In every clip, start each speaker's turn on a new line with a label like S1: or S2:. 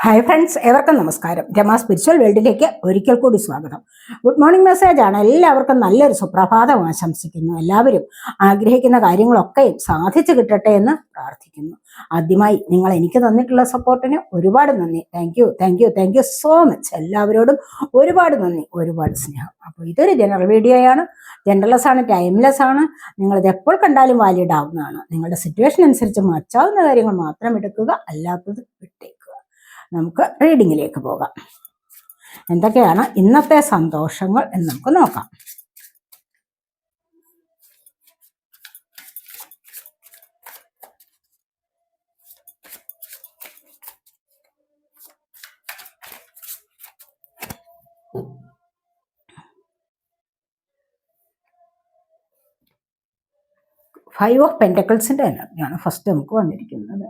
S1: Hi friends, ഏവർക്കും നമസ്കാരം. Rama spiritual വേൾഡിലേക്ക് ഒരിക്കൽ കൂടി സ്വാഗതം. ഗുഡ് മോർണിംഗ് മെസ്സേജാണ്. എല്ലാവർക്കും നല്ലൊരു സുപ്രഭാതം ആശംസിക്കുന്നു. എല്ലാവരും ആഗ്രഹിക്കുന്ന കാര്യങ്ങളൊക്കെ സാധിച്ചു കിട്ടട്ടെ എന്ന് പ്രാർത്ഥിക്കുന്നു. ആദ്യമായി നിങ്ങൾ എനിക്ക് തന്നിട്ടുള്ള സപ്പോർട്ടിന് ഒരുപാട് നന്ദി. Thank you so much. എല്ലാവരോടും ഒരുപാട് നന്ദി, ഒരുപാട് സ്നേഹം. അപ്പോൾ ഇതൊരു ജനറൽ വീഡിയോയാണ്. ജനറൽലെസ് ആണ്, ടൈംലെസ് ആണ്. നിങ്ങളിത് എപ്പോൾ കണ്ടാലും വാലിഡ് ആവുന്നതാണ്. നിങ്ങളുടെ സിറ്റുവേഷൻ അനുസരിച്ച് മച്ചാവുന്ന കാര്യങ്ങൾ മാത്രം എടുക്കുക, അല്ലാത്തത് വിട്ടേക്കുക. നമുക്ക് റീഡിങ്ങിലേക്ക് പോകാം. എന്തൊക്കെയാണ് ഇന്നത്തെ സന്തോഷങ്ങൾ എന്ന് നമുക്ക് നോക്കാം. ഫൈവ് ഓഫ് പെന്റക്കിൾസിന്റെ എനർജിയാണ് ഫസ്റ്റ് നമുക്ക് വന്നിരിക്കുന്നത്.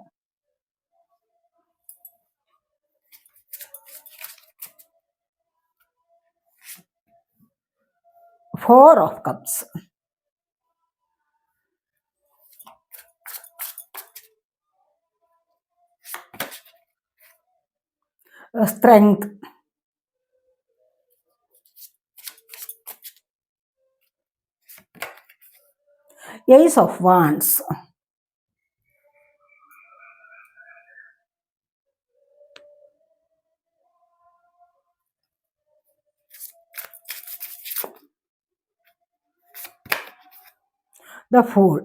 S1: Four of cups, strength, ace of wands, the Fool,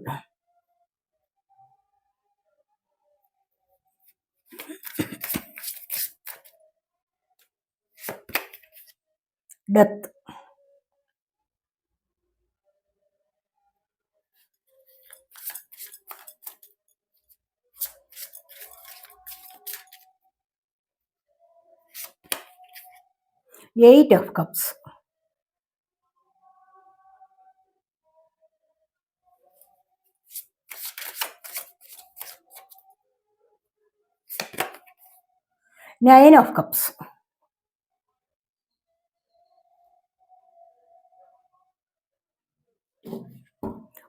S1: Death, Eight of Cups, Nine of Cups,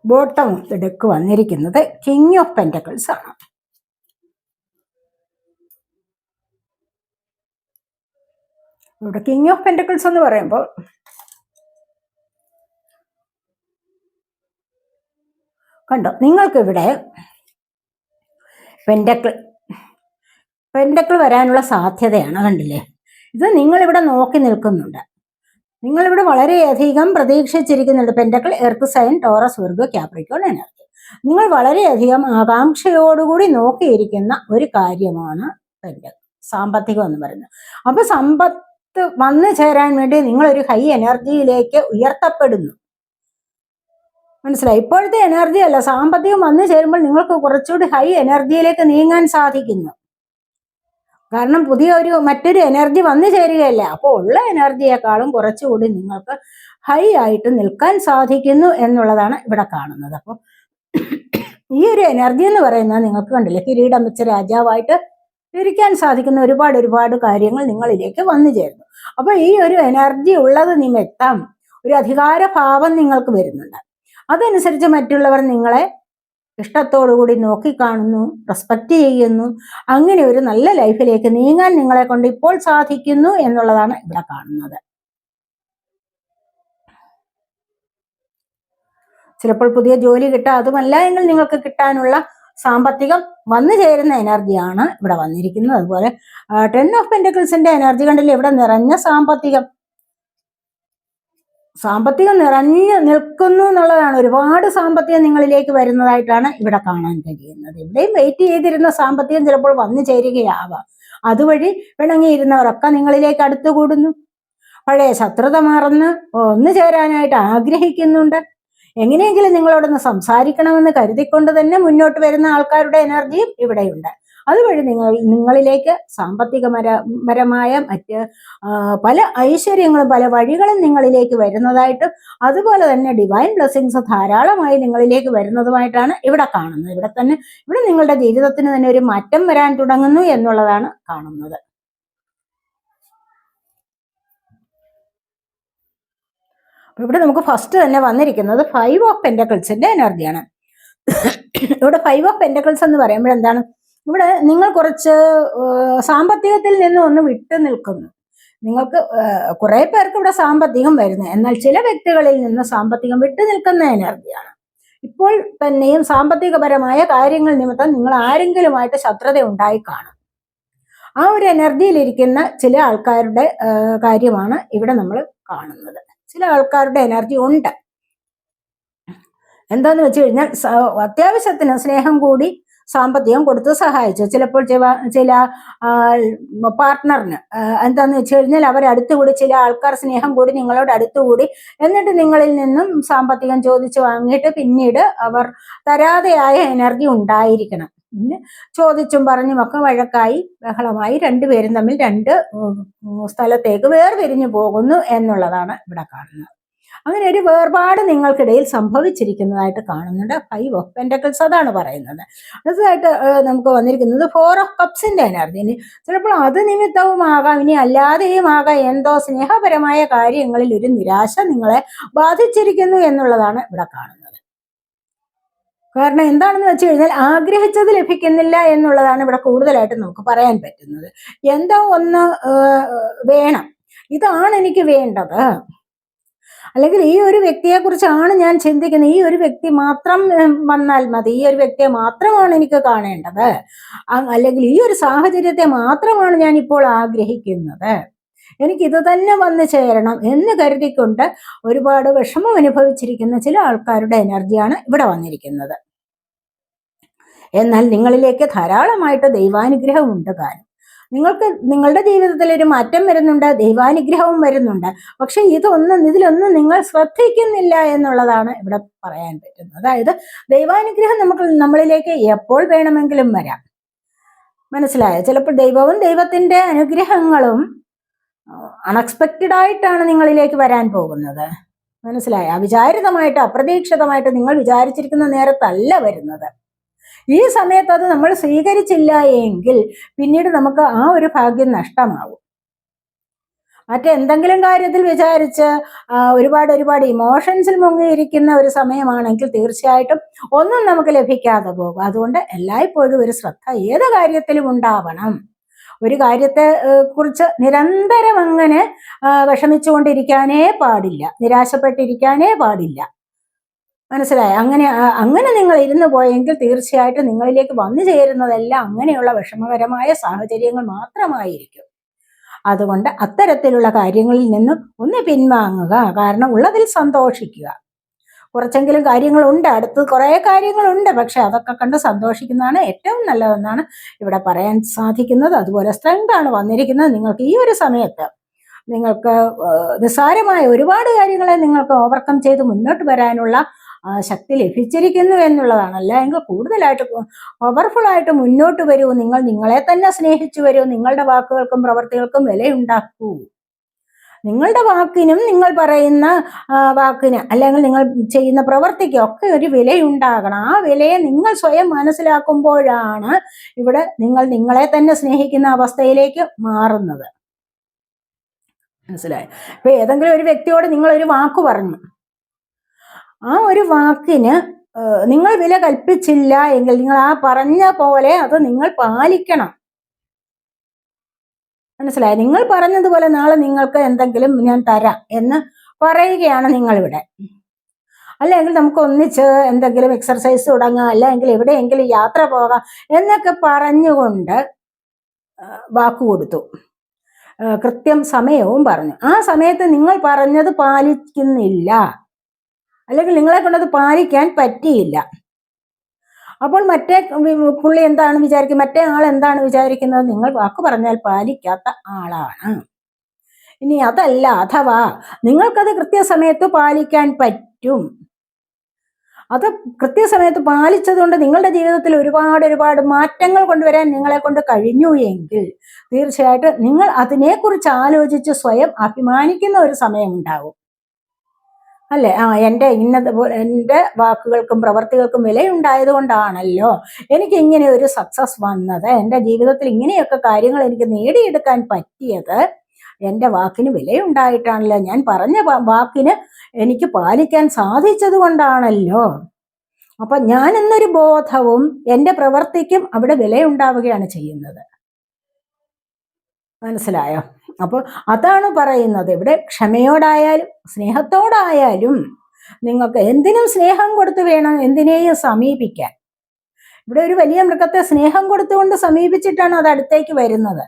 S1: bottom of the deck വന്നിരിക്കുന്നത് കിങ് ഓഫ് പെന്റക്കിൾസ് ആണ്. ഇവിടെ കിങ് ഓഫ് പെന്റക്കിൾസ് എന്ന് പറയുമ്പോൾ കണ്ടോ, നിങ്ങൾക്കിവിടെ പെന്റക്കിൾ വരാനുള്ള സാധ്യതയാണ്. കണ്ടില്ലേ, ഇത് നിങ്ങളിവിടെ നോക്കി നിൽക്കുന്നുണ്ട്. നിങ്ങളിവിടെ വളരെയധികം പ്രതീക്ഷിച്ചിരിക്കുന്നുണ്ട്. Pentacle, earth sign, Taurus, Virgo, Capricorn energy. നിങ്ങൾ വളരെയധികം ആകാംക്ഷയോടുകൂടി നോക്കിയിരിക്കുന്ന ഒരു കാര്യമാണ് പെന്റക്കിൾ, സാമ്പത്തികം എന്ന് പറയുന്നത്. അപ്പൊ സമ്പത്ത് വന്നു ചേരാൻ വേണ്ടി നിങ്ങളൊരു ഹൈ എനർജിയിലേക്ക് ഉയർത്തപ്പെടുന്നു. മനസ്സിലായി? ഇപ്പോഴത്തെ എനർജി അല്ല, സാമ്പത്തികം വന്നു ചേരുമ്പോൾ നിങ്ങൾക്ക് കുറച്ചുകൂടി ഹൈ എനർജിയിലേക്ക് നീങ്ങാൻ സാധിക്കുന്നു. കാരണം മറ്റൊരു എനർജി വന്നു ചേരുകയല്ല. അപ്പോൾ ഉള്ള എനർജിയെക്കാളും കുറച്ചുകൂടി നിങ്ങൾക്ക് ഹൈ ആയിട്ട് നിൽക്കാൻ സാധിക്കുന്നു എന്നുള്ളതാണ് ഇവിടെ കാണുന്നത്. അപ്പോൾ ഈ ഒരു എനർജി എന്ന് പറയുന്നത് നിങ്ങൾക്ക് കണ്ടില്ലേ, കിരീടം വെച്ച രാജാവായിട്ട് ഇരിക്കാൻ സാധിക്കുന്ന ഒരുപാട് കാര്യങ്ങൾ നിങ്ങളിലേക്ക് വന്നു ചേരുന്നു. അപ്പൊ ഈ ഒരു എനർജി ഉള്ളത് നിമിത്തം ഒരു അധികാര ഭാവം നിങ്ങൾക്ക് വരുന്നുണ്ട്. അതനുസരിച്ച് മറ്റുള്ളവർ നിങ്ങളെ ഇഷ്ടത്തോടുകൂടി നോക്കിക്കാണുന്നു, റെസ്പെക്റ്റ് ചെയ്യുന്നു. അങ്ങനെ ഒരു നല്ല ലൈഫിലേക്ക് നീങ്ങാൻ നിങ്ങളെ കൊണ്ട് ഇപ്പോൾ സാധിക്കുന്നു എന്നുള്ളതാണ് ഇവിടെ കാണുന്നത്. ചിലപ്പോൾ പുതിയ ജോലി കിട്ടുക, അതുമല്ല എങ്കിൽ നിങ്ങൾക്ക് കിട്ടാനുള്ള സാമ്പത്തികം വന്നു ചേരുന്ന എനർജിയാണ് ഇവിടെ വന്നിരിക്കുന്നത്. അതുപോലെ 10 ഓഫ് പെന്റക്കിൾസിന്റെ എനർജി കണ്ടില്ലേ, ഇവിടെ നിറഞ്ഞ സാമ്പത്തികം നിറഞ്ഞു നിൽക്കുന്നു എന്നുള്ളതാണ്. ഒരുപാട് സാമ്പത്തികം നിങ്ങളിലേക്ക് വരുന്നതായിട്ടാണ് ഇവിടെ കാണാൻ കഴിയുന്നത്. ഇവിടെയും വെയിറ്റ് ചെയ്തിരുന്ന സാമ്പത്തികം ചിലപ്പോൾ വന്നു ചേരുകയാവാം. അതുവഴി പിണങ്ങിയിരുന്നവരൊക്കെ നിങ്ങളിലേക്ക് അടുത്തുകൂടുന്നു. പഴയ ശത്രുത മറന്ന് ഒന്നു ചേരാനായിട്ട് ആഗ്രഹിക്കുന്നുണ്ട്. എങ്ങനെയെങ്കിലും നിങ്ങളോടൊന്ന് സംസാരിക്കണമെന്ന് കരുതിക്കൊണ്ട് തന്നെ മുന്നോട്ട് വരുന്ന ആൾക്കാരുടെ എനർജിയും ഇവിടെയുണ്ട്. അതുവഴി നിങ്ങളിലേക്ക് സാമ്പത്തികപരമായ മറ്റ് പല ഐശ്വര്യങ്ങളും പല വഴികളും നിങ്ങളിലേക്ക് വരുന്നതായിട്ടും അതുപോലെ തന്നെ ഡിവൈൻ ബ്ലെസ്സിങ്സ് ധാരാളമായി നിങ്ങളിലേക്ക് വരുന്നതുമായിട്ടാണ് ഇവിടെ കാണുന്നത്. ഇവിടെ നിങ്ങളുടെ ജീവിതത്തിന് തന്നെ ഒരു മാറ്റം വരാൻ തുടങ്ങുന്നു എന്നുള്ളതാണ് കാണുന്നത്. ഇവിടെ നമുക്ക് ഫസ്റ്റ് തന്നെ വന്നിരിക്കുന്നത് 5 ഓഫ് പെന്റക്കിൾസിന്റെ എനർജിയാണ്. ഇവിടെ 5 ഓഫ് പെന്റക്കിൾസ് എന്ന് പറയുമ്പോൾ എന്താണ്, ഇവിടെ നിങ്ങൾ കുറച്ച് സാമ്പത്തികത്തിൽ നിന്ന് ഒന്ന് വിട്ടു നിൽക്കുന്നു. നിങ്ങൾക്ക് കുറെ പേർക്ക് ഇവിടെ സാമ്പത്തികം വരുന്നത്, എന്നാൽ ചില വ്യക്തികളിൽ നിന്ന് സാമ്പത്തികം വിട്ടു നിൽക്കുന്ന എനർജിയാണ്. ഇപ്പോൾ തന്നെയും സാമ്പത്തികപരമായ കാര്യങ്ങൾ നിമിത്തം നിങ്ങൾ ആരെങ്കിലുമായിട്ട് ശത്രുത ഉണ്ടായി കാണും. ആ ഒരു എനർജിയിലിരിക്കുന്ന ചില ആൾക്കാരുടെ കാര്യമാണ് ഇവിടെ നമ്മൾ കാണുന്നത്. ചില ആൾക്കാരുടെ എനർജി ഉണ്ട്. എന്താന്ന് വെച്ച് കഴിഞ്ഞാൽ അത്യാവശ്യത്തിന് സ്നേഹം കൂടി സാമ്പത്തികം കൊടുത്ത് സഹായിച്ചു. ചിലപ്പോൾ ചില പാർട്ട്ണറിന് എന്താന്ന് വെച്ച് കഴിഞ്ഞാൽ അവരടുത്തുകൂടി, ചില ആൾക്കാർ സ്നേഹം കൂടി നിങ്ങളോട് അടുത്തുകൂടി, എന്നിട്ട് നിങ്ങളിൽ നിന്നും സാമ്പത്തികം ചോദിച്ചു വാങ്ങിയിട്ട് പിന്നീട് അവർ തരാതെയായ എനർജി ഉണ്ടായിരിക്കണം. ചോദിച്ചും പറഞ്ഞുമൊക്കെ വഴക്കായി ബഹളമായി രണ്ടുപേരും തമ്മിൽ രണ്ട് സ്ഥലത്തേക്ക് വേർപിരിഞ്ഞു പോകുന്നു എന്നുള്ളതാണ് ഇവിടെ കാണുന്നത്. അങ്ങനെ ഒരു വേർപാട് നിങ്ങൾക്കിടയിൽ സംഭവിച്ചിരിക്കുന്നതായിട്ട് കാണുന്നുണ്ട്. 5 ഓഫ് പെന്റക്കിൾസ് അതാണ് പറയുന്നത്. അടുത്തതായിട്ട് നമുക്ക് വന്നിരിക്കുന്നത് 4 ഓഫ് കപ്സിന്റെ എനർജി. ഇനി ചിലപ്പോൾ അത് നിമിത്തവുമാകാം, ഇനി അല്ലാതെയും ആകാം, എന്തോ സ്നേഹപരമായ കാര്യങ്ങളിൽ ഒരു നിരാശ നിങ്ങളെ ബാധിച്ചിരിക്കുന്നു എന്നുള്ളതാണ് ഇവിടെ കാണുന്നത്. കാരണം എന്താണെന്ന് വെച്ച് കഴിഞ്ഞാൽ ആഗ്രഹിച്ചത് ലഭിക്കുന്നില്ല എന്നുള്ളതാണ് ഇവിടെ കൂടുതലായിട്ട് നമുക്ക് പറയാൻ പറ്റുന്നത്. എന്തോ ഒന്ന് വേണം, ഇതാണ് എനിക്ക് വേണ്ടത്, അല്ലെങ്കിൽ ഈ ഒരു വ്യക്തിയെ കുറിച്ചാണ് ഞാൻ ചിന്തിക്കുന്നത്, ഈ ഒരു വ്യക്തി മാത്രം വന്നാൽ മതി, ഈ ഒരു വ്യക്തിയെ മാത്രമാണ് എനിക്ക് കാണേണ്ടത്, അല്ലെങ്കിൽ ഈ ഒരു സാഹചര്യത്തെ മാത്രമാണ് ഞാൻ ഇപ്പോൾ ആഗ്രഹിക്കുന്നത്, എനിക്കിത് തന്നെ വന്നു ചേരണം എന്ന് കരുതിക്കൊണ്ട് ഒരുപാട് വിഷമം അനുഭവിച്ചിരിക്കുന്ന ചില ആൾക്കാരുടെ എനർജിയാണ് ഇവിടെ വന്നിരിക്കുന്നത്. എന്നാൽ നിങ്ങളിലേക്ക് ധാരാളമായിട്ട് ദൈവാനുഗ്രഹമുണ്ട്. കാരണം നിങ്ങൾക്ക് നിങ്ങളുടെ ജീവിതത്തിൽ ഒരു മാറ്റം വരുന്നുണ്ട്, ദൈവാനുഗ്രഹവും വരുന്നുണ്ട്. പക്ഷെ ഇതിലൊന്നും നിങ്ങൾ ശ്രദ്ധിക്കുന്നില്ല എന്നുള്ളതാണ് ഇവിടെ പറയാൻ പറ്റുന്നത്. അതായത് ദൈവാനുഗ്രഹം നമ്മളിലേക്ക് എപ്പോൾ വേണമെങ്കിലും വരാം. മനസ്സിലായോ? ചിലപ്പോൾ ദൈവവും ദൈവത്തിന്റെ അനുഗ്രഹങ്ങളും അൺഎക്സ്പെക്റ്റഡ് ആയിട്ടാണ് നിങ്ങളിലേക്ക് വരാൻ പോകുന്നത്. മനസ്സിലായോ? അവിചാരിതമായിട്ട്, അപ്രതീക്ഷിതമായിട്ട്, നിങ്ങൾ വിചാരിച്ചിരിക്കുന്ന നേരത്തല്ല വരുന്നത്. ഈ സമയത്ത് അത് നമ്മൾ സ്വീകരിച്ചില്ല എങ്കിൽ പിന്നീട് നമുക്ക് ആ ഒരു ഭാഗ്യം നഷ്ടമാവും. മറ്റെന്തെങ്കിലും കാര്യത്തിൽ വിചാരിച്ച് ഒരുപാട് ഇമോഷൻസിൽ മുങ്ങിയിരിക്കുന്ന ഒരു സമയമാണെങ്കിൽ തീർച്ചയായിട്ടും ഒന്നും നമുക്ക് ലഭിക്കാതെ പോകും. അതുകൊണ്ട് എല്ലായ്പ്പോഴും ഒരു ശ്രദ്ധ ഏത് കാര്യത്തിലും ഉണ്ടാവണം. ഒരു കാര്യത്തെ കുറിച്ച് നിരന്തരം അങ്ങനെ വിഷമിച്ചുകൊണ്ടിരിക്കാനേ പാടില്ല, നിരാശപ്പെട്ടിരിക്കാനേ പാടില്ല. മനസ്സിലായി? അങ്ങനെ നിങ്ങൾ ഇരുന്ന് പോയെങ്കിൽ തീർച്ചയായിട്ടും നിങ്ങളിലേക്ക് വന്നു ചേരുന്നതെല്ലാം അങ്ങനെയുള്ള വിഷമകരമായ സാഹചര്യങ്ങൾ മാത്രമായിരിക്കും. അതുകൊണ്ട് അത്തരത്തിലുള്ള കാര്യങ്ങളിൽ നിന്നും ഒന്ന് പിൻവാങ്ങുക. കാരണം ഉള്ളതിൽ സന്തോഷിക്കുക. കുറച്ചെങ്കിലും കാര്യങ്ങളുണ്ട്, അടുത്ത് കുറേ കാര്യങ്ങളുണ്ട്, പക്ഷെ അതൊക്കെ കണ്ട് സന്തോഷിക്കുന്നതാണ് ഏറ്റവും നല്ലതെന്നാണ് ഇവിടെ പറയാൻ സാധിക്കുന്നത്. അതുപോലെ സ്ട്രെങ്ത് ആണ് വന്നിരിക്കുന്നത്. നിങ്ങൾക്ക് ഈ ഒരു സമയത്ത് നിങ്ങൾക്ക് നിസ്സാരമായ ഒരുപാട് കാര്യങ്ങളെ നിങ്ങൾക്ക് ഓവർകം ചെയ്ത് മുന്നോട്ട് വരാനുള്ള ശക്തി ലഭിച്ചിരിക്കുന്നു എന്നുള്ളതാണ്. അല്ല എങ്കിൽ കൂടുതലായിട്ട് പവർഫുൾ ആയിട്ട് മുന്നോട്ട് വരൂ. നിങ്ങൾ നിങ്ങളെ തന്നെ സ്നേഹിച്ചു വരൂ. നിങ്ങളുടെ വാക്കുകൾക്കും പ്രവർത്തികൾക്കും വിലയുണ്ടാക്കൂ. നിങ്ങളുടെ വാക്കിനും നിങ്ങൾ പറയുന്ന വാക്കിന് അല്ലെങ്കിൽ നിങ്ങൾ ചെയ്യുന്ന പ്രവർത്തിക്കും ഒക്കെ ഒരു വിലയുണ്ടാകണം. ആ വിലയെ നിങ്ങൾ സ്വയം മനസ്സിലാക്കുമ്പോഴാണ് ഇവിടെ നിങ്ങൾ നിങ്ങളെ തന്നെ സ്നേഹിക്കുന്ന അവസ്ഥയിലേക്ക് മാറുന്നത്. മനസ്സിലായി? ഇപ്പൊ ഏതെങ്കിലും ഒരു വ്യക്തിയോട് നിങ്ങൾ ഒരു വാക്ക് പറഞ്ഞു, ആ ഒരു വാക്കിന് നിങ്ങൾ വില കൽപ്പിച്ചില്ല എങ്കിൽ നിങ്ങൾ ആ പറഞ്ഞ പോലെ അത് നിങ്ങൾ പാലിക്കണം. മനസ്സിലായി? നിങ്ങൾ പറഞ്ഞതുപോലെ നാളെ നിങ്ങൾക്ക് എന്തെങ്കിലും ഞാൻ തരാം എന്ന് പറയുകയാണ് നിങ്ങളിവിടെ. അല്ലെങ്കിൽ നമുക്ക് ഒന്നിച്ച് എന്തെങ്കിലും എക്സർസൈസ് തുടങ്ങാം, അല്ലെങ്കിൽ എവിടെയെങ്കിലും യാത്ര പോകാം എന്നൊക്കെ പറഞ്ഞുകൊണ്ട് വാക്ക് കൊടുത്തു. കൃത്യം സമയവും പറഞ്ഞു. ആ സമയത്ത് നിങ്ങൾ പറഞ്ഞത് പാലിക്കുന്നില്ല, അല്ലെങ്കിൽ നിങ്ങളെ കൊണ്ടത് പാലിക്കാൻ പറ്റിയില്ല. അപ്പോൾ മറ്റേ പുള്ളി എന്താണ് വിചാരിക്കുന്നത്, മറ്റേ ആൾ എന്താണ് വിചാരിക്കുന്നത്, നിങ്ങൾ വാക്ക് പറഞ്ഞാൽ പാലിക്കാത്ത ആളാണ്. ഇനി അതല്ല, അഥവാ നിങ്ങൾക്കത് കൃത്യസമയത്ത് പാലിക്കാൻ പറ്റും, അത് കൃത്യസമയത്ത് പാലിച്ചതുകൊണ്ട് നിങ്ങളുടെ ജീവിതത്തിൽ ഒരുപാട് മാറ്റങ്ങൾ കൊണ്ടുവരാൻ നിങ്ങളെ കൊണ്ട് കഴിഞ്ഞു എങ്കിൽ തീർച്ചയായിട്ടും നിങ്ങൾ അതിനെക്കുറിച്ച് ആലോചിച്ച് സ്വയം അഭിമാനിക്കുന്ന ഒരു സമയം ഉണ്ടാവും. അല്ലേ? എൻ്റെ വാക്കുകൾക്കും പ്രവർത്തികൾക്കും വിലയുണ്ടായത് കൊണ്ടാണല്ലോ എനിക്ക് ഇങ്ങനെ ഒരു സക്സസ് വന്നത്, എൻ്റെ ജീവിതത്തിൽ ഇങ്ങനെയൊക്കെ കാര്യങ്ങൾ എനിക്ക് നേടിയെടുക്കാൻ പറ്റിയത് എൻ്റെ വാക്കിന് വിലയുണ്ടായിട്ടാണല്ലോ, ഞാൻ പറഞ്ഞ വാക്കിന് എനിക്ക് പാലിക്കാൻ സാധിച്ചത് കൊണ്ടാണല്ലോ. അപ്പൊ ഞാൻ എന്നൊരു ബോധവും എൻ്റെ പ്രവൃത്തിക്കും അവിടെ വിലയുണ്ടാവുകയാണ് ചെയ്യുന്നത്. മനസ്സിലായോ? അപ്പോൾ അതാണ് പറയുന്നത്. ഇവിടെ ക്ഷമയോടായാലും സ്നേഹത്തോടായാലും നിങ്ങൾക്ക് എന്തിനും സ്നേഹം കൊടുത്തു വേണം എന്തിനേയും സമീപിക്കാൻ. ഇവിടെ ഒരു വലിയ മൃഗത്തെ സ്നേഹം കൊടുത്തുകൊണ്ട് സമീപിച്ചിട്ടാണ് അത് അടുത്തേക്ക് വരുന്നത്.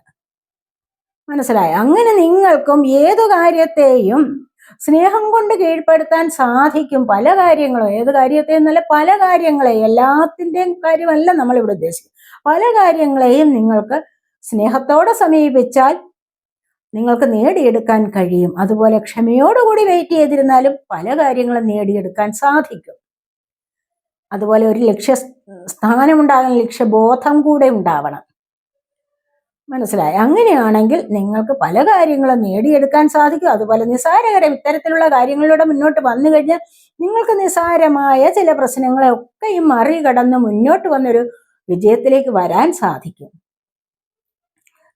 S1: മനസ്സിലായോ? അങ്ങനെ നിങ്ങൾക്കും ഏതു കാര്യത്തെയും സ്നേഹം കൊണ്ട് കീഴ്പ്പെടുത്താൻ സാധിക്കും. പല കാര്യങ്ങളും, ഏത് കാര്യത്തെ എന്നല്ല, പല കാര്യങ്ങളെയും, എല്ലാത്തിൻ്റെയും കാര്യമല്ല നമ്മളിവിടെ ഉദ്ദേശിക്കുന്നത്. പല കാര്യങ്ങളെയും നിങ്ങൾക്ക് സ്നേഹത്തോടെ സമീപിച്ചാൽ നിങ്ങൾക്ക് നേടിയെടുക്കാൻ കഴിയും. അതുപോലെ ക്ഷമയോടുകൂടി വെയിറ്റ് ചെയ്തിരുന്നാലും പല കാര്യങ്ങളും നേടിയെടുക്കാൻ സാധിക്കും. അതുപോലെ ഒരു ലക്ഷ്യസ്ഥാനമുണ്ടാകണം, ലക്ഷ്യബോധം കൂടെ ഉണ്ടാവണം. മനസ്സിലായി? അങ്ങനെയാണെങ്കിൽ നിങ്ങൾക്ക് പല കാര്യങ്ങളും നേടിയെടുക്കാൻ സാധിക്കും. അതുപോലെ നിസ്സാരകരം ഇത്തരത്തിലുള്ള കാര്യങ്ങളിലൂടെ മുന്നോട്ട് വന്നു കഴിഞ്ഞാൽ നിങ്ങൾക്ക് നിസ്സാരമായ ചില പ്രശ്നങ്ങളെയൊക്കെയും മറികടന്ന് മുന്നോട്ട് വന്നൊരു വിജയത്തിലേക്ക് വരാൻ സാധിക്കും.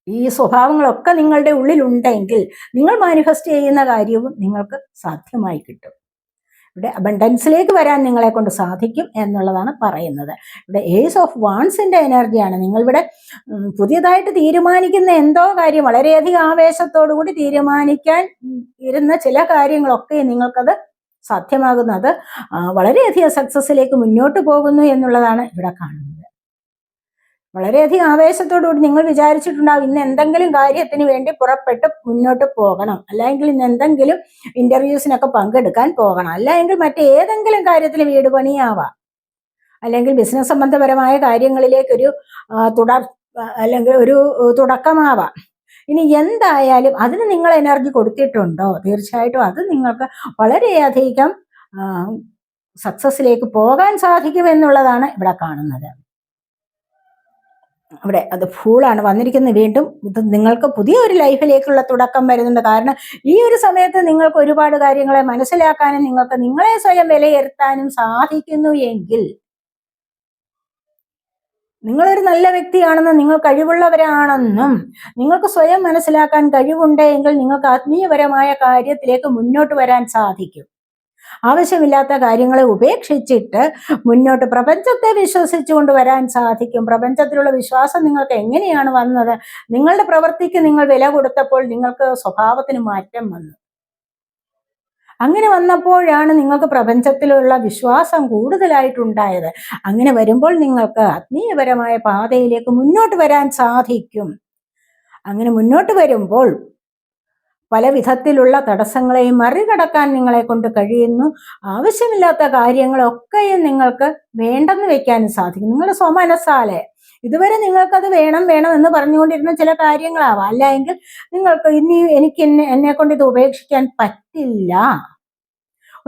S1: ഈ സ്വഭാവങ്ങളൊക്കെ നിങ്ങളുടെ ഉള്ളിലുണ്ടെങ്കിൽ നിങ്ങൾ മാനിഫെസ്റ്റ് ചെയ്യുന്ന കാര്യവും നിങ്ങൾക്ക് സാധ്യമായി കിട്ടും. ഇവിടെ അബണ്ടൻസിലേക്ക് വരാൻ നിങ്ങളെ കൊണ്ട് സാധിക്കും എന്നുള്ളതാണ് പറയുന്നത്. ഇവിടെ ഏസ് ഓഫ് വാൺസിന്റെ എനർജിയാണ്. നിങ്ങളിവിടെ പുതിയതായിട്ട് തീരുമാനിക്കുന്ന എന്തോ കാര്യം വളരെയധികം ആവേശത്തോടുകൂടി തീരുമാനിക്കാൻ ഇരുന്ന ചില കാര്യങ്ങളൊക്കെ നിങ്ങൾക്കത് സാധ്യമാകുന്നത്, വളരെയധികം സക്സസ്സിലേക്ക് മുന്നോട്ട് പോകുന്നു എന്നുള്ളതാണ് ഇവിടെ കാണുന്നത്. വളരെയധികം ആവേശത്തോടുകൂടി നിങ്ങൾ വിചാരിച്ചിട്ടുണ്ടാവും ഇന്ന് എന്തെങ്കിലും കാര്യത്തിന് വേണ്ടി പുറപ്പെട്ട് മുന്നോട്ട് പോകണം, അല്ലെങ്കിൽ ഇന്ന് എന്തെങ്കിലും ഇന്റർവ്യൂസിനൊക്കെ പങ്കെടുക്കാൻ പോകണം, അല്ലെങ്കിൽ മറ്റേതെങ്കിലും കാര്യത്തിൽ വീട് പണിയാവാം, അല്ലെങ്കിൽ ബിസിനസ് സംബന്ധപരമായ കാര്യങ്ങളിലേക്കൊരു അല്ലെങ്കിൽ ഒരു തുടക്കമാവാം. ഇനി എന്തായാലും അതിന് നിങ്ങൾ എനർജി കൊടുത്തിട്ടുണ്ടോ, തീർച്ചയായിട്ടും അത് നിങ്ങൾക്ക് വളരെയധികം സക്സസ്സിലേക്ക് പോകാൻ സാധിക്കുമെന്നുള്ളതാണ് ഇവിടെ കാണുന്നത്. അവിടെ അത് ഫൂളാണ് വന്നിരിക്കുന്നത്. വീണ്ടും ഇത് നിങ്ങൾക്ക് പുതിയൊരു ലൈഫിലേക്കുള്ള തുടക്കം വരുന്നുണ്ട്. കാരണം ഈ ഒരു സമയത്ത് നിങ്ങൾക്ക് ഒരുപാട് കാര്യങ്ങളെ മനസ്സിലാക്കാനും നിങ്ങൾക്ക് നിങ്ങളെ സ്വയം വിലയിരുത്താനും സാധിക്കുന്നു എങ്കിൽ, നിങ്ങളൊരു നല്ല വ്യക്തിയാണെന്നും നിങ്ങൾ കഴിവുള്ളവരാണെന്നും നിങ്ങൾക്ക് സ്വയം മനസ്സിലാക്കാൻ കഴിവുണ്ടെങ്കിൽ നിങ്ങൾക്ക് ആത്മീയപരമായ കാര്യത്തിലേക്ക് മുന്നോട്ട് വരാൻ സാധിക്കും. ആവശ്യമില്ലാത്ത കാര്യങ്ങളെ ഉപേക്ഷിച്ചിട്ട് മുന്നോട്ട് പ്രപഞ്ചത്തെ വിശ്വസിച്ചുകൊണ്ട് വരാൻ സാധിക്കും. പ്രപഞ്ചത്തിലുള്ള വിശ്വാസം നിങ്ങൾക്ക് എങ്ങനെയാണ് വന്നത്? നിങ്ങളുടെ പ്രവൃത്തിക്ക് നിങ്ങൾ വില കൊടുത്തപ്പോൾ നിങ്ങൾക്ക് സ്വഭാവത്തിന് മാറ്റം വന്നു. അങ്ങനെ വന്നപ്പോഴാണ് നിങ്ങൾക്ക് പ്രപഞ്ചത്തിലുള്ള വിശ്വാസം കൂടുതലായിട്ടുണ്ടായത്. അങ്ങനെ വരുമ്പോൾ നിങ്ങൾക്ക് ആത്മീയപരമായ പാതയിലേക്ക് മുന്നോട്ട് വരാൻ സാധിക്കും. അങ്ങനെ മുന്നോട്ട് വരുമ്പോൾ പല വിധത്തിലുള്ള തടസ്സങ്ങളെയും മറികടക്കാൻ നിങ്ങളെ കൊണ്ട് കഴിയുന്നു. ആവശ്യമില്ലാത്ത കാര്യങ്ങളൊക്കെയും നിങ്ങൾക്ക് വേണ്ടെന്ന് വെക്കാനും സാധിക്കും. നിങ്ങളുടെ സ്വമനസ്സാലെ ഇതുവരെ നിങ്ങൾക്കത് വേണം വേണം എന്ന് പറഞ്ഞുകൊണ്ടിരുന്ന ചില കാര്യങ്ങളാവാം. അല്ലെങ്കിൽ നിങ്ങൾക്ക് ഇനി എനിക്ക് എന്നെ കൊണ്ട് ഇത് ഉപേക്ഷിക്കാൻ പറ്റില്ല,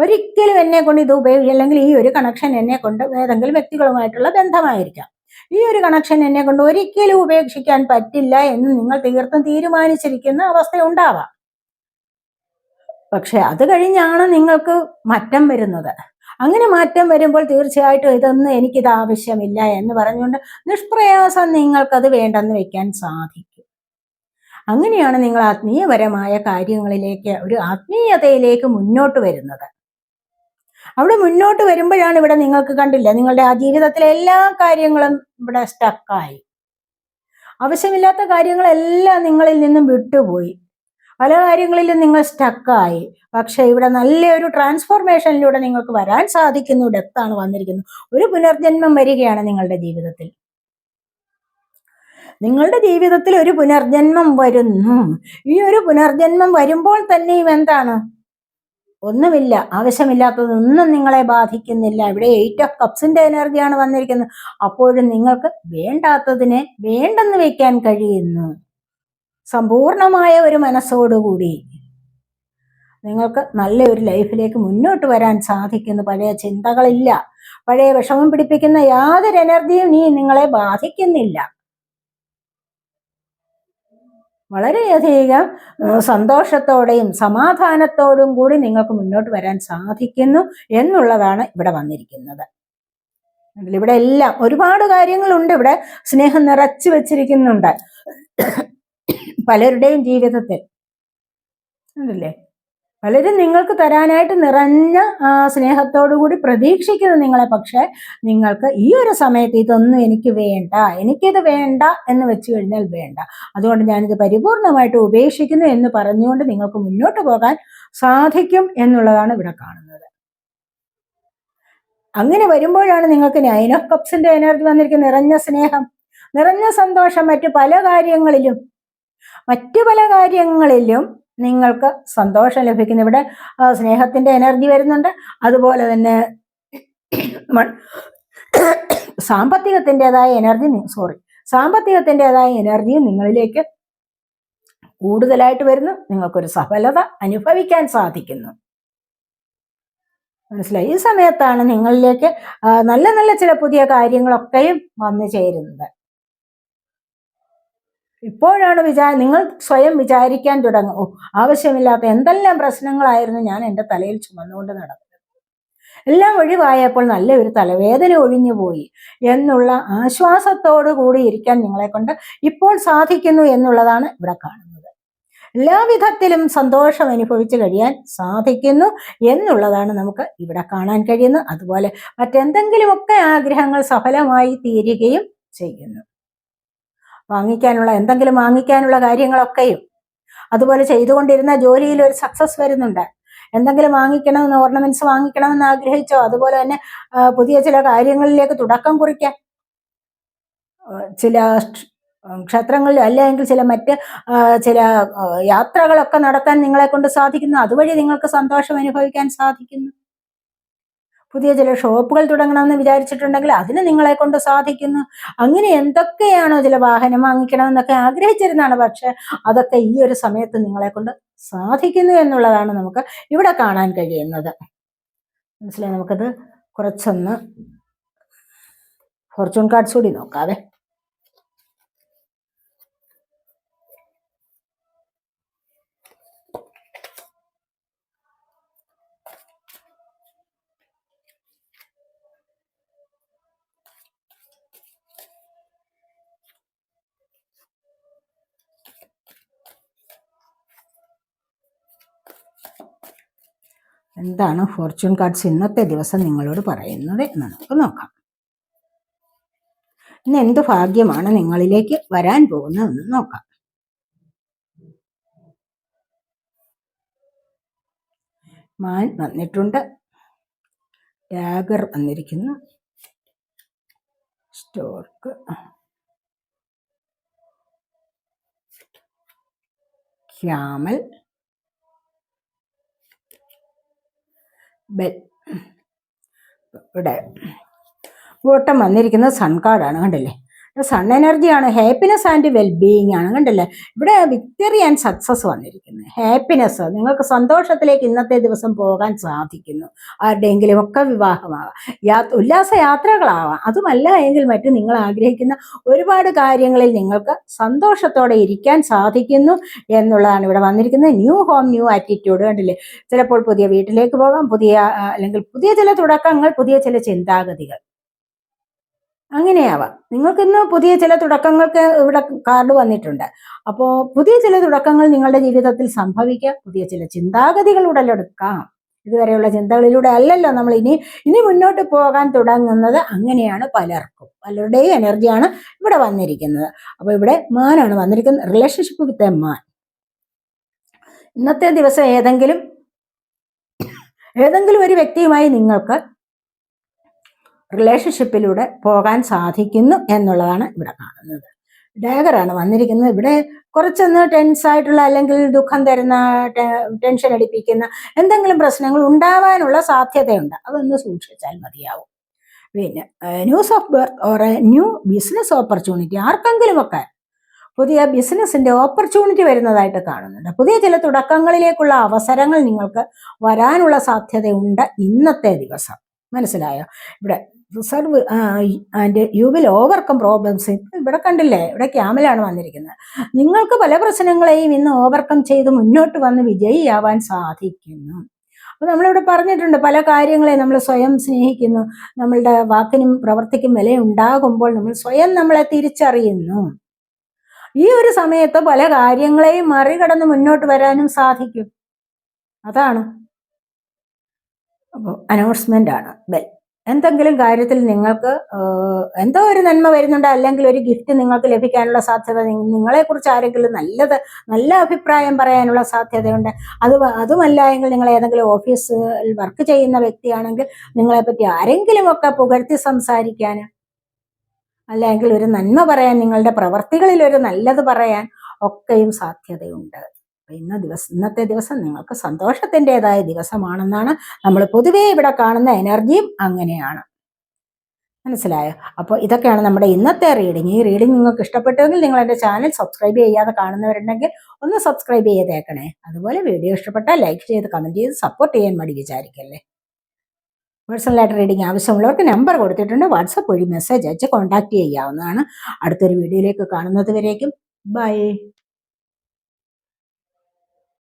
S1: ഒരിക്കലും എന്നെ കൊണ്ട് ഇത് അല്ലെങ്കിൽ ഈ ഒരു കണക്ഷൻ എന്നെ കൊണ്ട് ഏതെങ്കിലും വ്യക്തികളുമായിട്ടുള്ള ബന്ധമായിരിക്കാം, ഈ ഒരു കണക്ഷൻ എന്നെ കൊണ്ട് ഒരിക്കലും ഉപേക്ഷിക്കാൻ പറ്റില്ല എന്ന് നിങ്ങൾ തീർത്തും തീരുമാനിച്ചിരിക്കുന്ന അവസ്ഥ ഉണ്ടാവാം. പക്ഷെ അത് കഴിഞ്ഞാണ് നിങ്ങൾക്ക് മാറ്റം വരുന്നത്. അങ്ങനെ മാറ്റം വരുമ്പോൾ തീർച്ചയായിട്ടും ഇതൊന്നും എനിക്കിത് ആവശ്യമില്ല എന്ന് പറഞ്ഞുകൊണ്ട് നിഷ്പ്രയാസം നിങ്ങൾക്കത് വേണ്ടെന്ന് വെക്കാൻ സാധിക്കും. അങ്ങനെയാണ് നിങ്ങൾ ആത്മീയപരമായ കാര്യങ്ങളിലേക്ക്, ഒരു ആത്മീയതയിലേക്ക് മുന്നോട്ട് വരുന്നത്. അവിടെ മുന്നോട്ട് വരുമ്പോഴാണ് ഇവിടെ നിങ്ങൾക്ക് കണ്ടില്ല, നിങ്ങളുടെ ആ ജീവിതത്തിലെ എല്ലാ കാര്യങ്ങളും ഇവിടെ സ്റ്റക്കായി. ആവശ്യമില്ലാത്ത കാര്യങ്ങളെല്ലാം നിങ്ങളിൽ നിന്നും വിട്ടുപോയി. പല കാര്യങ്ങളിലും നിങ്ങൾ സ്റ്റക്കായി. പക്ഷെ ഇവിടെ നല്ലൊരു ട്രാൻസ്ഫോർമേഷനിലൂടെ നിങ്ങൾക്ക് വരാൻ സാധിക്കുന്നു. ഡെത്താണ് വന്നിരിക്കുന്നത്. ഒരു പുനർജന്മം വരികയാണ് നിങ്ങളുടെ ജീവിതത്തിൽ. നിങ്ങളുടെ ജീവിതത്തിൽ ഒരു പുനർജന്മം വരുന്നു. ഈ ഒരു പുനർജന്മം വരുമ്പോൾ തന്നെയും എന്താണ്? ഒന്നുമില്ല, ആവശ്യമില്ലാത്തതൊന്നും നിങ്ങളെ ബാധിക്കുന്നില്ല. ഇവിടെ 8 ഓഫ് കപ്സിന്റെ എനർജിയാണ് വന്നിരിക്കുന്നത്. അപ്പോഴും നിങ്ങൾക്ക് വേണ്ടാത്തതിനെ വേണ്ടെന്ന് വെക്കാൻ കഴിയുന്നു. സമ്പൂർണമായ ഒരു മനസ്സോടുകൂടി നിങ്ങൾക്ക് നല്ലൊരു ലൈഫിലേക്ക് മുന്നോട്ട് വരാൻ സാധിക്കുന്നു. പഴയ ചിന്തകളില്ല, പഴയ വിഷമം പിടിപ്പിക്കുന്ന യാതൊരു എനർജിയും നിങ്ങളെ ബാധിക്കുന്നില്ല. വളരെയധികം സന്തോഷത്തോടെയും സമാധാനത്തോടും കൂടി നിങ്ങൾക്ക് മുന്നോട്ട് വരാൻ സാധിക്കുന്നു എന്നുള്ളതാണ് ഇവിടെ വന്നിരിക്കുന്നത്. ഇവിടെ എല്ലാം ഒരുപാട് കാര്യങ്ങളുണ്ട്. ഇവിടെ സ്നേഹം നിറച്ചു വെച്ചിരിക്കുന്നുണ്ട് പലരുടെയും ജീവിതത്തിൽ, ഉണ്ടല്ലേ? പലരും നിങ്ങൾക്ക് തരാനായിട്ട് നിറഞ്ഞ സ്നേഹത്തോടു കൂടി പ്രതീക്ഷിക്കുന്നു നിങ്ങളെ. പക്ഷെ നിങ്ങൾക്ക് ഈ ഒരു സമയത്ത് ഇതൊന്നും എനിക്ക് വേണ്ട, എനിക്കിത് വേണ്ട എന്ന് വെച്ച് കഴിഞ്ഞാൽ വേണ്ട, അതുകൊണ്ട് ഞാനിത് പരിപൂർണമായിട്ട് ഉപേക്ഷിക്കുന്നു എന്ന് പറഞ്ഞുകൊണ്ട് നിങ്ങൾക്ക് മുന്നോട്ട് പോകാൻ സാധിക്കും എന്നുള്ളതാണ് ഇവിടെ കാണുന്നത്. അങ്ങനെ വരുമ്പോഴാണ് നിങ്ങൾക്ക് 9 ഓഫ് കപ്സിന്റെ എനർജി വന്നിരിക്കുന്നത്. നിറഞ്ഞ സ്നേഹം, നിറഞ്ഞ സന്തോഷം, മറ്റു പല കാര്യങ്ങളിലും നിങ്ങൾക്ക് സന്തോഷം ലഭിക്കുന്നു. ഇവിടെ സ്നേഹത്തിന്റെ എനർജി വരുന്നുണ്ട്. അതുപോലെ തന്നെ സാമ്പത്തികത്തിൻ്റെതായ എനർജിയും നിങ്ങളിലേക്ക് കൂടുതലായിട്ട് വരുന്നു. നിങ്ങൾക്കൊരു സഫലത അനുഭവിക്കാൻ സാധിക്കുന്നു. മനസ്സിലായി? ഈ സമയത്താണ് നിങ്ങളിലേക്ക് നല്ല നല്ല ചില പുതിയ കാര്യങ്ങളൊക്കെയും വന്നു ചേരുന്നത്. ഇപ്പോഴാണ് നിങ്ങൾ സ്വയം വിചാരിക്കാൻ തുടങ്ങും, ആവശ്യമില്ലാത്ത എന്തെല്ലാം പ്രശ്നങ്ങളായിരുന്നു ഞാൻ എൻ്റെ തലയിൽ ചുമന്നുകൊണ്ട് നടന്നത്, എല്ലാം ഒഴിവായപ്പോൾ നല്ലൊരു തലവേദന ഒഴിഞ്ഞുപോയി എന്നുള്ള ആശ്വാസത്തോടു കൂടി ഇരിക്കാൻ നിങ്ങളെ കൊണ്ട് ഇപ്പോൾ സാധിക്കുന്നു എന്നുള്ളതാണ് ഇവിടെ കാണുന്നത്. എല്ലാവിധത്തിലും സന്തോഷം അനുഭവിച്ചു കഴിയാൻ സാധിക്കുന്നു എന്നുള്ളതാണ് നമുക്ക് ഇവിടെ കാണാൻ കഴിയുന്നത്. അതുപോലെ മറ്റെന്തെങ്കിലുമൊക്കെ ആഗ്രഹങ്ങൾ സഫലമായി തീരുകയും ചെയ്യുന്നു. എന്തെങ്കിലും വാങ്ങിക്കാനുള്ള കാര്യങ്ങളൊക്കെയും, അതുപോലെ ചെയ്തുകൊണ്ടിരുന്ന ജോലിയിൽ ഒരു സക്സസ് വരുന്നുണ്ട്. എന്തെങ്കിലും വാങ്ങിക്കണമെന്ന്, ഓർണമെന്റ്സ് വാങ്ങിക്കണമെന്ന് ആഗ്രഹിച്ചോ, അതുപോലെ തന്നെ പുതിയ ചില കാര്യങ്ങളിലേക്ക് തുടക്കം കുറിക്കാൻ ചില ക്ഷേത്രങ്ങളിൽ അല്ലെങ്കിൽ ചില യാത്രകളൊക്കെ നടത്താൻ നിങ്ങളെ കൊണ്ട് സാധിക്കുന്നു. അതുവഴി നിങ്ങൾക്ക് സന്തോഷം അനുഭവിക്കാൻ സാധിക്കുന്നു. പുതിയ ചില ഷോപ്പുകൾ തുടങ്ങണമെന്ന് വിചാരിച്ചിട്ടുണ്ടെങ്കിൽ അതിന് നിങ്ങളെ കൊണ്ട് സാധിക്കുന്നു. അങ്ങനെ എന്തൊക്കെയാണോ, ചില വാഹനം വാങ്ങിക്കണമെന്നൊക്കെ ആഗ്രഹിച്ചിരുന്നതാണ്, പക്ഷെ അതൊക്കെ ഈ ഒരു സമയത്ത് നിങ്ങളെ കൊണ്ട് സാധിക്കുന്നു എന്നുള്ളതാണ് നമുക്ക് ഇവിടെ കാണാൻ കഴിയുന്നത്. മനസ്സിലായി? നമുക്കത് കുറച്ചൊന്ന് ഫോർച്യൂൺ കാർഡ്സ് കൂടി നോക്കാവേ. എന്താണ് ഫോർച്യൂൺ കാർഡ്സ് ഇന്നത്തെ ദിവസം നിങ്ങളോട് പറയുന്നത് എന്ന് നമുക്ക് നോക്കാം. ഇന്ന് എന്ത് ഭാഗ്യമാണ് നിങ്ങളിലേക്ക് വരാൻ പോകുന്നതെന്ന് നോക്കാം. മാൻ വന്നിട്ടുണ്ട്, ഡാഗർ വന്നിരിക്കുന്നു, സ്റ്റോർക്ക്, ക്യാമൽ, ബെൽ. ഇവിടെ ബോട്ടം വന്നിരിക്കുന്നത് സൺ കാർഡാണ്, കണ്ടില്ലേ? സൺ എനർജിയാണ്, ഹാപ്പിനെസ് ആൻഡ് വെൽബീയിങ് ആണ്, കണ്ടില്ലേ? ഇവിടെ വിക്ടറി ആൻഡ് സക്സസ് വന്നിരിക്കുന്നത്. ഹാപ്പിനെസ്, നിങ്ങൾക്ക് സന്തോഷത്തിലേക്ക് ഇന്നത്തെ ദിവസം പോകാൻ സാധിക്കുന്നു. ആരുടെയെങ്കിലും ഒക്കെ വിവാഹമാകാം, ഉല്ലാസ യാത്രകളാവാം, അതുമല്ല എങ്കിൽ മറ്റു നിങ്ങൾ ആഗ്രഹിക്കുന്ന ഒരുപാട് കാര്യങ്ങളിൽ നിങ്ങൾക്ക് സന്തോഷത്തോടെ ഇരിക്കാൻ സാധിക്കുന്നു എന്നുള്ളതാണ് ഇവിടെ വന്നിരിക്കുന്നത്. ന്യൂ ഹോം, ന്യൂ ആറ്റിറ്റ്യൂഡ്, കണ്ടില്ലേ? ചിലപ്പോൾ പുതിയ വീട്ടിലേക്ക് പോകാം, അല്ലെങ്കിൽ പുതിയ ചില തുടക്കങ്ങൾ, പുതിയ ചില ചിന്താഗതികൾ, അങ്ങനെയാവാം. നിങ്ങൾക്കിന്ന് പുതിയ ചില തുടക്കങ്ങൾക്ക് ഇവിടെ കാർഡ് വന്നിട്ടുണ്ട്. അപ്പോൾ പുതിയ ചില തുടക്കങ്ങൾ നിങ്ങളുടെ ജീവിതത്തിൽ സംഭവിക്കാം, പുതിയ ചില ചിന്താഗതികൾ ഉടലെടുക്കാം. ഇതുവരെയുള്ള ചിന്തകളിലൂടെ അല്ലല്ലോ നമ്മൾ ഇനി മുന്നോട്ട് പോകാൻ തുടങ്ങുന്നത്. അങ്ങനെയാണ് പലരുടെയും എനർജിയാണ് ഇവിടെ വന്നിരിക്കുന്നത്. അപ്പോൾ ഇവിടെ മാനാണ് വന്നിരിക്കുന്നത്, റിലേഷൻഷിപ്പ് വിത്ത് എ മാൻ. ഇന്നത്തെ ദിവസം ഏതെങ്കിലും ഒരു വ്യക്തിയുമായി നിങ്ങൾക്ക് റിലേഷൻഷിപ്പിലൂടെ പോകാൻ സാധിക്കുന്നു എന്നുള്ളതാണ് ഇവിടെ കാണുന്നത്. ഡാഗറാണ് വന്നിരിക്കുന്നത്. ഇവിടെ കുറച്ചൊന്ന് ടെൻസായിട്ടുള്ള, അല്ലെങ്കിൽ ദുഃഖം തരുന്ന, ടെൻഷൻ അടിപ്പിക്കുന്ന എന്തെങ്കിലും പ്രശ്നങ്ങൾ ഉണ്ടാവാനുള്ള സാധ്യതയുണ്ട്. അതൊന്ന് സൂക്ഷിച്ചാൽ മതിയാവും. പിന്നെ news of birth or a new business opportunity, ആർക്കെങ്കിലുമൊക്കെ പുതിയ ബിസിനസിന്റെ ഓപ്പർച്യൂണിറ്റി വരുന്നതായിട്ട് കാണുന്നുണ്ട്. പുതിയ ചില തുടക്കങ്ങളിലേക്കുള്ള അവസരങ്ങൾ നിങ്ങൾക്ക് വരാനുള്ള സാധ്യതയുണ്ട് ഇന്നത്തെ ദിവസം. മനസ്സിലായോ? ഇവിടെ reserve and you will overcome problems. ഇവിടെ കണ്ടില്ലേ, ഇവിടെ ക്യാമലാണ് വന്നിരിക്കുന്നത്. നിങ്ങൾക്ക് പല പ്രശ്നങ്ങളെയും ഇന്ന് ഓവർകം ചെയ്ത് മുന്നോട്ട് വന്ന് വിജയിയാവാൻ സാധിക്കുന്നു. അപ്പോൾ നമ്മളിവിടെ പറഞ്ഞിട്ടുണ്ട്, പല കാര്യങ്ങളെയും നമ്മൾ സ്വയം സ്നേഹിക്കുന്നു, നമ്മളുടെ വാക്കിനും പ്രവൃത്തിക്കും വിലയുണ്ടാകുമ്പോൾ നമ്മൾ സ്വയം നമ്മളെ തിരിച്ചറിയുന്നു. ഈ ഒരു സമയത്ത് പല കാര്യങ്ങളെയും മറികടന്ന് മുന്നോട്ട് വരാനും സാധിക്കും. അതാണ്. അപ്പോൾ അനൗൺസ്മെന്റ് ആണ് ബെൽ. എന്തെങ്കിലും കാര്യത്തിൽ നിങ്ങൾക്ക് എന്തോ ഒരു നന്മ വരുന്നുണ്ട്, അല്ലെങ്കിൽ ഒരു ഗിഫ്റ്റ് നിങ്ങൾക്ക് ലഭിക്കാനുള്ള സാധ്യത, നിങ്ങളെക്കുറിച്ച് ആരെങ്കിലും നല്ല അഭിപ്രായം പറയാനുള്ള സാധ്യതയുണ്ട്. അതുമല്ല എങ്കിൽ നിങ്ങൾ ഏതെങ്കിലും ഓഫീസിൽ വർക്ക് ചെയ്യുന്ന വ്യക്തിയാണെങ്കിൽ നിങ്ങളെപ്പറ്റി ആരെങ്കിലുമൊക്കെ പുകഴ്ത്തി സംസാരിക്കാൻ, അല്ലെങ്കിൽ ഒരു നന്മ പറയാൻ, നിങ്ങളുടെ പ്രവർത്തികളിൽ ഒരു നല്ലത് പറയാൻ ഒക്കെയും സാധ്യതയുണ്ട്. ഇന്നത്തെ ദിവസം നിങ്ങൾക്ക് സന്തോഷത്തിൻ്റെതായ ദിവസമാണെന്നാണ് നമ്മൾ പൊതുവേ ഇവിടെ കാണുന്ന എനർജിയും അങ്ങനെയാണ്. മനസ്സിലായോ? അപ്പോൾ ഇതൊക്കെയാണ് നമ്മുടെ ഇന്നത്തെ റീഡിങ്. ഈ റീഡിങ് നിങ്ങൾക്ക് ഇഷ്ടപ്പെട്ടുവെങ്കിൽ നിങ്ങൾ എൻ്റെ ചാനൽ സബ്സ്ക്രൈബ് ചെയ്യാതെ കാണുന്നവരുണ്ടെങ്കിൽ ഒന്ന് സബ്സ്ക്രൈബ് ചെയ്തേക്കണേ. അതുപോലെ വീഡിയോ ഇഷ്ടപ്പെട്ടാൽ ലൈക്ക് ചെയ്ത് കമൻറ്റ് ചെയ്ത് സപ്പോർട്ട് ചെയ്യാൻ മടി വിചാരിക്കല്ലേ. പേഴ്സണലായിട്ട് റീഡിങ് ആവശ്യമുള്ളവർക്ക് നമ്പർ കൊടുത്തിട്ടുണ്ട്, വാട്സപ്പ് വഴി മെസ്സേജ് അയച്ച് കോൺടാക്ട് ചെയ്യാവുന്നതാണ്. അടുത്തൊരു വീഡിയോയിലേക്ക് കാണുന്നത് വരേക്കും ബൈ.